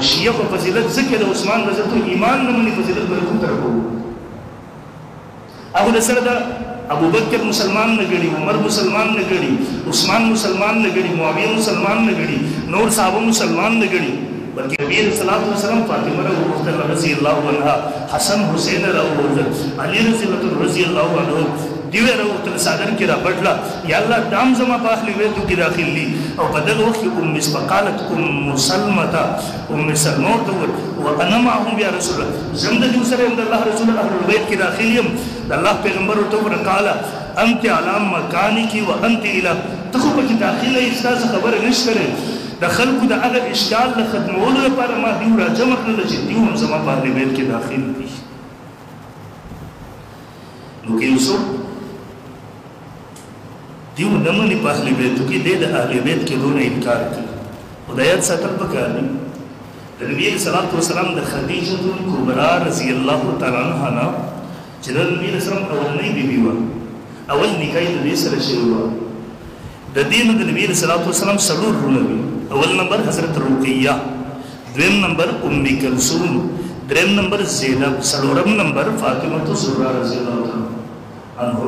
شیعه په فضیلت ځکه د عثمان رضی الله ایمان نه مني فضیلت برکوم تر کو هغه سره د ابو بکر مسلمان نه ګړي عمر مسلمان نه ګړي عثمان مسلمان نه ګړي معاویه مسلمان نه ګړي نور صحابه مسلمان نه ګړي بلکې نبی صلی الله علیه وسلم فاطمه رضی الله عنها حسن حسین علی رضی الله عنه دیوه راوتل صادر کې را پټلا یا الله دام زما په اخلي وې تو کې داخلي او په دغه وخت کې فقالت سلمة سلمہ وانا معهم يا رسول الله زمد دې سره د الله رسول اهل البيت کې داخلي الله پیغمبر ورته وکړه انت على مكانك وانت الى تخو په داخله استاد خبر نشته د خلکو د هغه اشکال له ختمولو لپاره ما دیو را جمع کړل چې دیو هم زما په اهل بیت کې داخل دي نو کې یوسف دیو نمانی په اهل بیتو کې د اهل بیت کې دونه انکار کوي خدایت ساتل پکار دي د نبی صلی الله علیه وسلم د خدیجه کبرا رضی الله تعالی عنها چې د نبی صلی الله علیه وسلم اولنۍ بیبي و اول نکاح د دې سره شوی و د دین د نبی صلی الله علیه وسلم سلور رونه اول نمبر حضرت رقیہ دویم نمبر ام کلثوم دریم نمبر زینب سلورم نمبر فاطمه الزهرا رضی الله عنها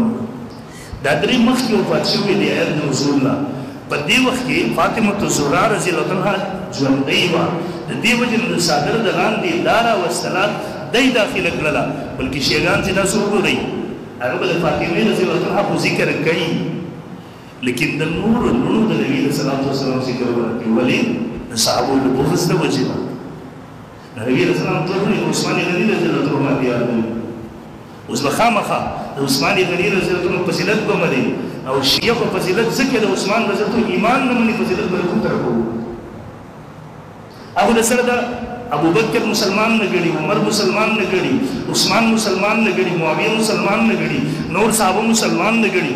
دا درې مخکې وفات شوې دي د نزول نه په دې وخت کې فاطمه الزهرا رضی الله عنها ژوندۍ وه د دې وجې نه د صادر د لاندې لاره وسلات دی داخله کړله بلکې شیګان چې دا څوک وګورئ هغه به د فاطمې رضی الله عنها خو ذکر کوي لیکن د نور لونو د نبي صلی الله علیه وسلم ذکر ورکړي ولې د صحابو د بغض د وجې نه نبی رسول الله ټول عثمان غنی رضی الله عنه بیان اوس بخامخه د عثمان غنی رضی الله عنه فضیلت کوم دی او شیعه په فضیلت ذکر د عثمان رضی الله عنه ایمان نه مني فضیلت برکوم تر کو هغه سره د ابو بکر مسلمان نه ګړي عمر مسلمان نه ګړي عثمان مسلمان نه ګړي معاویه مسلمان نه ګړي نور صحابه مسلمان نه ګړي